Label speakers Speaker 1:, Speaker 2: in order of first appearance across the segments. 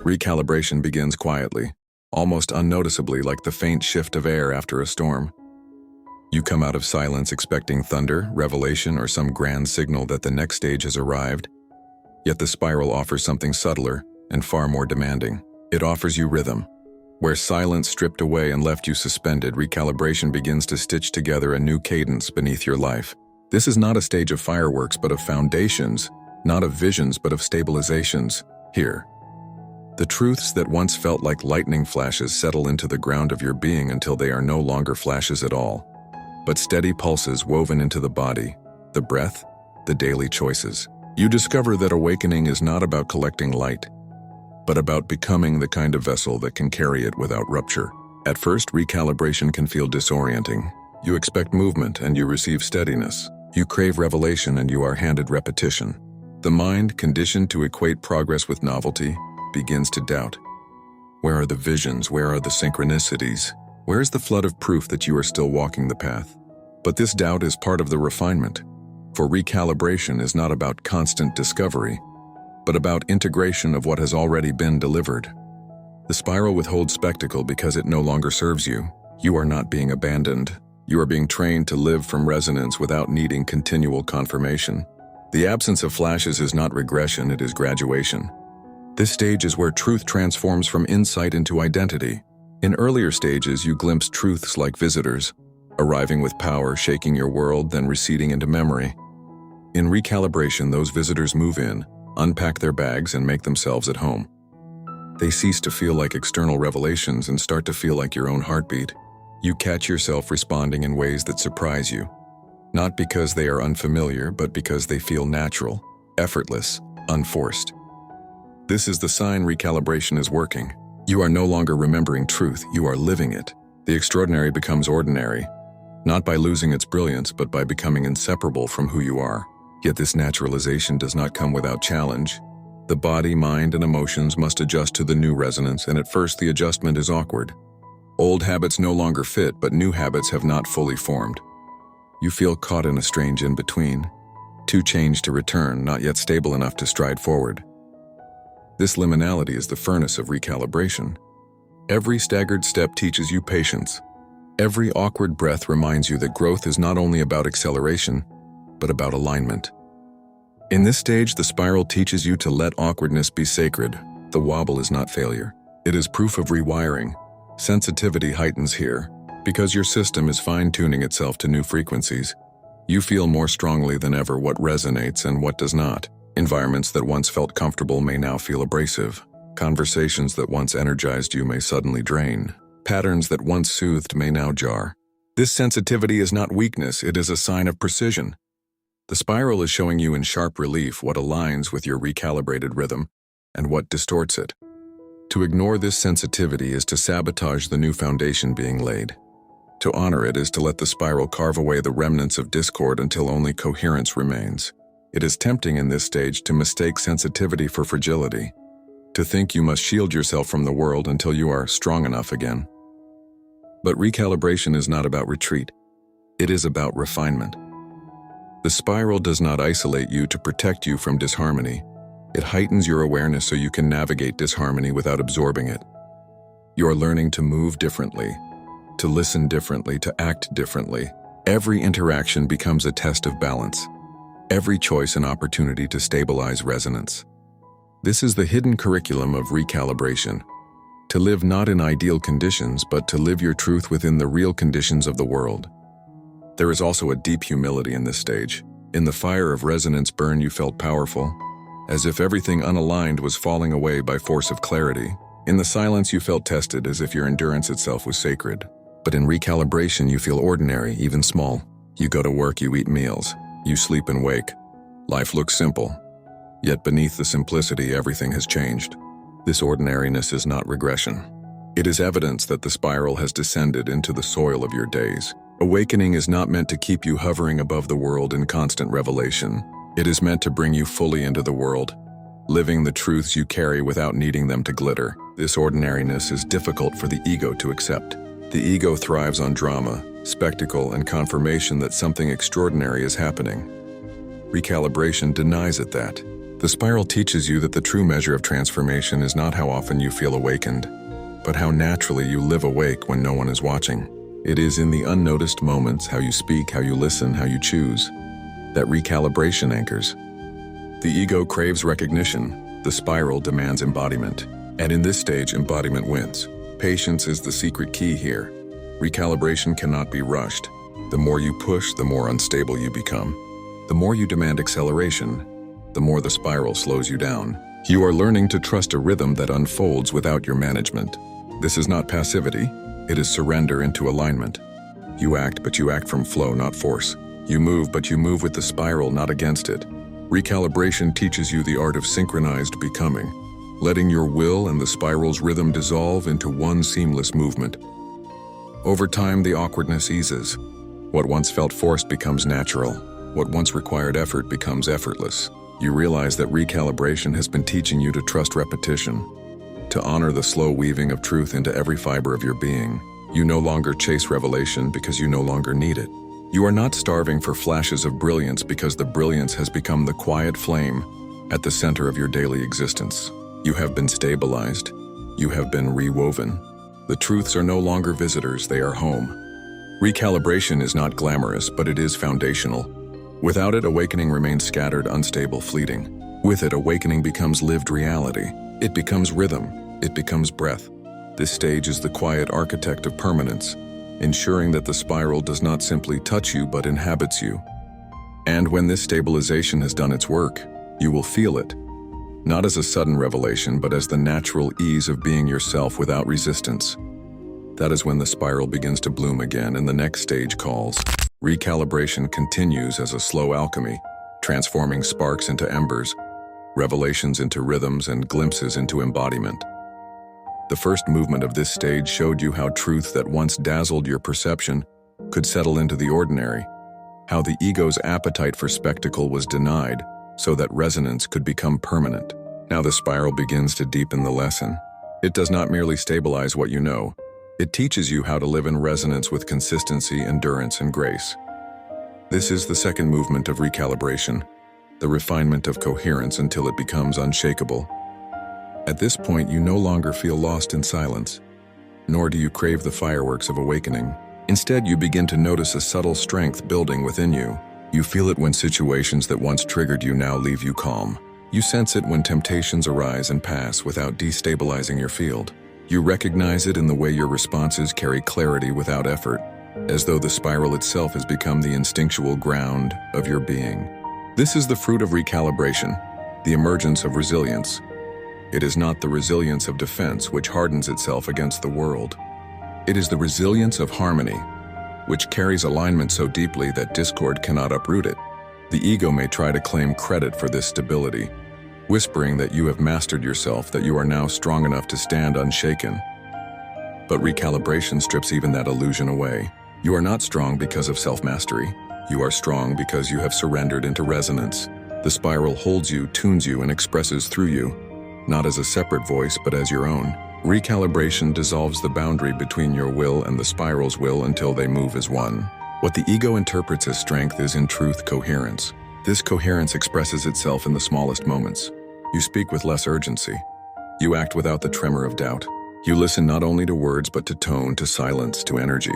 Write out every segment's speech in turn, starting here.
Speaker 1: Recalibration begins quietly, almost unnoticeably, like the faint shift of air after a storm. You come out of silence expecting thunder, revelation, or some grand signal that the next stage has arrived. Yet the spiral offers something subtler and far more demanding. It offers you rhythm. Where silence stripped away and left you suspended, recalibration begins to stitch together a new cadence beneath your life. This is not a stage of fireworks, but of foundations, not of visions, but of stabilizations. Here, the truths that once felt like lightning flashes settle into the ground of your being until they are no longer flashes at all, but steady pulses woven into the body, the breath, the daily choices. You discover that awakening is not about collecting light, but about becoming the kind of vessel that can carry it without rupture. At first, recalibration can feel disorienting. You expect movement and you receive steadiness. You crave revelation and you are handed repetition. The mind, conditioned to equate progress with novelty, begins to doubt. Where are the visions? Where are the synchronicities? Where is the flood of proof that you are still walking the path? But this doubt is part of the refinement, for recalibration is not about constant discovery, but about integration of what has already been delivered. The spiral withholds spectacle because it no longer serves you. You are not being abandoned. You are being trained to live from resonance without needing continual confirmation. The absence of flashes is not regression, it is graduation. This stage is where truth transforms from insight into identity. In earlier stages, you glimpse truths like visitors, arriving with power, shaking your world, then receding into memory. In recalibration, those visitors move in, unpack their bags, and make themselves at home. They cease to feel like external revelations and start to feel like your own heartbeat. You catch yourself responding in ways that surprise you, not because they are unfamiliar, but because they feel natural, effortless, unforced. This is the sign recalibration is working. You are no longer remembering truth, you are living it. The extraordinary becomes ordinary, not by losing its brilliance, but by becoming inseparable from who you are. Yet this naturalization does not come without challenge. The body, mind, and emotions must adjust to the new resonance, and at first the adjustment is awkward. Old habits no longer fit, but new habits have not fully formed. You feel caught in a strange in-between, too changed to return, not yet stable enough to stride forward. This liminality is the furnace of recalibration. Every staggered step teaches you patience. Every awkward breath reminds you that growth is not only about acceleration, but about alignment. In this stage, the spiral teaches you to let awkwardness be sacred. The wobble is not failure. It is proof of rewiring. Sensitivity heightens here, because your system is fine-tuning itself to new frequencies. You feel more strongly than ever what resonates and what does not. Environments that once felt comfortable may now feel abrasive. Conversations that once energized you may suddenly drain. Patterns that once soothed may now jar. This sensitivity is not weakness, it is a sign of precision. The spiral is showing you in sharp relief what aligns with your recalibrated rhythm and what distorts it. To ignore this sensitivity is to sabotage the new foundation being laid. To honor it is to let the spiral carve away the remnants of discord until only coherence remains. It is tempting in this stage to mistake sensitivity for fragility, to think you must shield yourself from the world until you are strong enough again. But recalibration is not about retreat. It is about refinement. The spiral does not isolate you to protect you from disharmony. It heightens your awareness so you can navigate disharmony without absorbing it. You are learning to move differently, to listen differently, to act differently. Every interaction becomes a test of balance. Every choice an opportunity to stabilize resonance. This is the hidden curriculum of recalibration. To live not in ideal conditions, but to live your truth within the real conditions of the world. There is also a deep humility in this stage. In the fire of resonance burn you felt powerful, as if everything unaligned was falling away by force of clarity. In the silence you felt tested, as if your endurance itself was sacred. But in recalibration you feel ordinary, even small. You go to work, you eat meals. You sleep and wake. Life looks simple. Yet beneath the simplicity, everything has changed. This ordinariness is not regression. It is evidence that the spiral has descended into the soil of your days. Awakening is not meant to keep you hovering above the world in constant revelation. It is meant to bring you fully into the world, living the truths you carry without needing them to glitter. This ordinariness is difficult for the ego to accept. The ego thrives on drama, spectacle, and confirmation that something extraordinary is happening. Recalibration denies it that. The spiral teaches you that the true measure of transformation is not how often you feel awakened, but how naturally you live awake when no one is watching. It is in the unnoticed moments, how you speak, how you listen, how you choose, that recalibration anchors. The ego craves recognition. The spiral demands embodiment. And in this stage, embodiment wins. Patience is the secret key here. Recalibration cannot be rushed. The more you push, the more unstable you become. The more you demand acceleration, the more the spiral slows you down. You are learning to trust a rhythm that unfolds without your management. This is not passivity. It is surrender into alignment. You act, but you act from flow, not force. You move, but you move with the spiral, not against it. Recalibration teaches you the art of synchronized becoming, letting your will and the spiral's rhythm dissolve into one seamless movement. Over time, the awkwardness eases. What once felt forced becomes natural. What once required effort becomes effortless. You realize that recalibration has been teaching you to trust repetition, to honor the slow weaving of truth into every fiber of your being. You no longer chase revelation because you no longer need it. You are not starving for flashes of brilliance because the brilliance has become the quiet flame at the center of your daily existence. You have been stabilized. You have been rewoven. The truths are no longer visitors, they are home. Recalibration is not glamorous, but it is foundational. Without it, awakening remains scattered, unstable, fleeting. With it, awakening becomes lived reality. It becomes rhythm. It becomes breath. This stage is the quiet architect of permanence, ensuring that the spiral does not simply touch you but inhabits you. And when this stabilization has done its work, you will feel it, not as a sudden revelation, but as the natural ease of being yourself without resistance. That is when the spiral begins to bloom again and the next stage calls. Recalibration continues as a slow alchemy, transforming sparks into embers, revelations into rhythms, and glimpses into embodiment. The first movement of this stage showed you how truth that once dazzled your perception could settle into the ordinary, how the ego's appetite for spectacle was denied so that resonance could become permanent. Now the spiral begins to deepen the lesson. It does not merely stabilize what you know, it teaches you how to live in resonance with consistency, endurance, and grace. This is the second movement of recalibration, the refinement of coherence until it becomes unshakable. At this point, you no longer feel lost in silence, nor do you crave the fireworks of awakening. Instead, you begin to notice a subtle strength building within you. You feel it when situations that once triggered you now leave you calm. You sense it when temptations arise and pass without destabilizing your field. You recognize it in the way your responses carry clarity without effort, as though the spiral itself has become the instinctual ground of your being. This is the fruit of recalibration, the emergence of resilience. It is not the resilience of defense which hardens itself against the world. It is the resilience of harmony, which carries alignment so deeply that discord cannot uproot it. The ego may try to claim credit for this stability, whispering that you have mastered yourself, that you are now strong enough to stand unshaken. But recalibration strips even that illusion away. You are not strong because of self-mastery. You are strong because you have surrendered into resonance. The spiral holds you, tunes you, and expresses through you, not as a separate voice, but as your own. Recalibration dissolves the boundary between your will and the spiral's will until they move as one. What the ego interprets as strength is in truth coherence. This coherence expresses itself in the smallest moments. You speak with less urgency. You act without the tremor of doubt. You listen not only to words but to tone, to silence, to energy.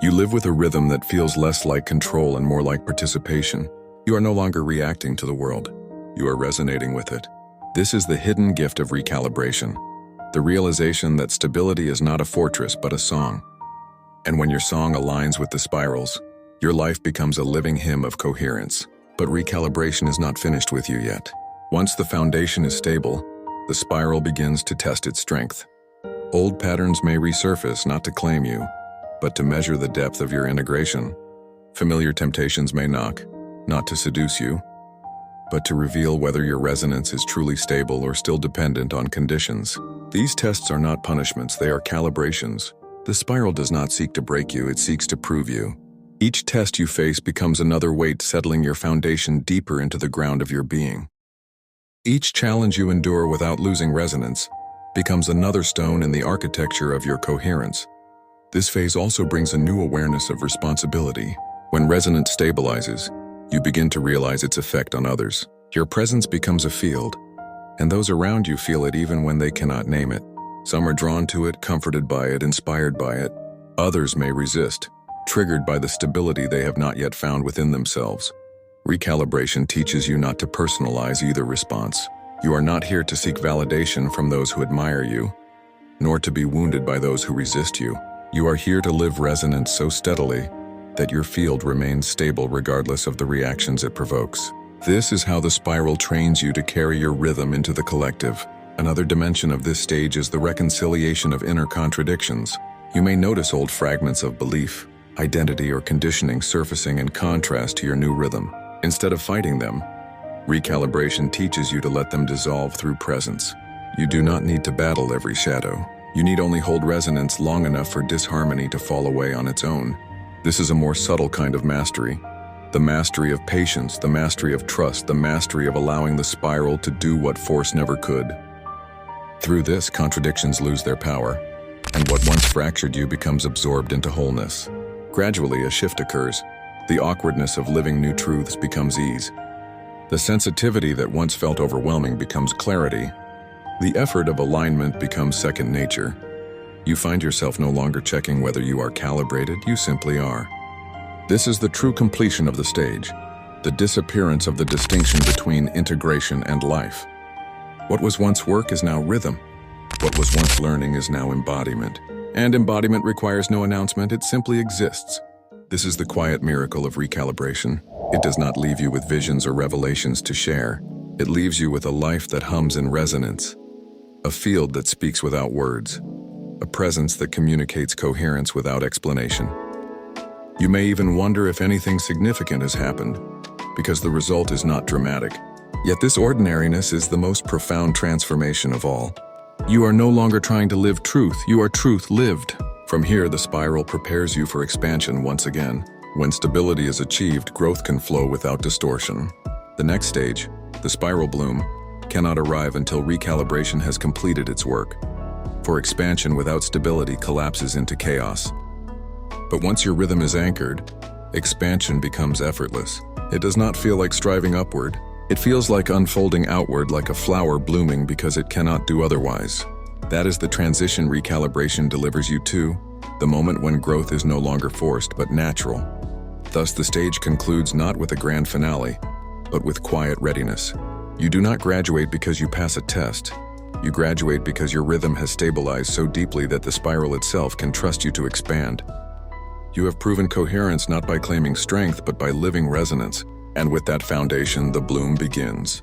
Speaker 1: You live with a rhythm that feels less like control and more like participation. You are no longer reacting to the world. You are resonating with it. This is the hidden gift of recalibration, the realization that stability is not a fortress but a song. And when your song aligns with the spirals, your life becomes a living hymn of coherence. But recalibration is not finished with you yet. Once the foundation is stable, the spiral begins to test its strength. Old patterns may resurface, not to claim you, but to measure the depth of your integration. Familiar temptations may knock, not to seduce you, but to reveal whether your resonance is truly stable or still dependent on conditions. These tests are not punishments, they are calibrations. The spiral does not seek to break you, it seeks to prove you. Each test you face becomes another weight settling your foundation deeper into the ground of your being. Each challenge you endure without losing resonance becomes another stone in the architecture of your coherence. This phase also brings a new awareness of responsibility. When resonance stabilizes, you begin to realize its effect on others. Your presence becomes a field, and those around you feel it even when they cannot name it. Some are drawn to it, comforted by it, inspired by it. Others may resist, triggered by the stability they have not yet found within themselves. Recalibration teaches you not to personalize either response. You are not here to seek validation from those who admire you, nor to be wounded by those who resist you. You are here to live resonance so steadily that your field remains stable regardless of the reactions it provokes. This is how the spiral trains you to carry your rhythm into the collective. Another dimension of this stage is the reconciliation of inner contradictions. You may notice old fragments of belief, identity, or conditioning surfacing in contrast to your new rhythm. Instead of fighting them, recalibration teaches you to let them dissolve through presence. You do not need to battle every shadow. You need only hold resonance long enough for disharmony to fall away on its own. This is a more subtle kind of mastery. The mastery of patience, the mastery of trust, the mastery of allowing the spiral to do what force never could. Through this, contradictions lose their power, and what once fractured you becomes absorbed into wholeness. Gradually, a shift occurs. The awkwardness of living new truths becomes ease. The sensitivity that once felt overwhelming becomes clarity. The effort of alignment becomes second nature. You find yourself no longer checking whether you are calibrated, you simply are. This is the true completion of the stage, the disappearance of the distinction between integration and life. What was once work is now rhythm. What was once learning is now embodiment. And embodiment requires no announcement, it simply exists. This is the quiet miracle of recalibration. It does not leave you with visions or revelations to share. It leaves you with a life that hums in resonance, a field that speaks without words, a presence that communicates coherence without explanation. You may even wonder if anything significant has happened, because the result is not dramatic. Yet this ordinariness is the most profound transformation of all. You are no longer trying to live truth, you are truth lived. From here, the spiral prepares you for expansion once again. When stability is achieved, growth can flow without distortion. The next stage, the spiral bloom, cannot arrive until recalibration has completed its work. For expansion without stability collapses into chaos. But once your rhythm is anchored, expansion becomes effortless. It does not feel like striving upward. It feels like unfolding outward, like a flower blooming because it cannot do otherwise. That is the transition recalibration delivers you to, the moment when growth is no longer forced but natural. Thus the stage concludes not with a grand finale, but with quiet readiness. You do not graduate because you pass a test. You graduate because your rhythm has stabilized so deeply that the spiral itself can trust you to expand. You have proven coherence not by claiming strength but by living resonance, and with that foundation the bloom begins.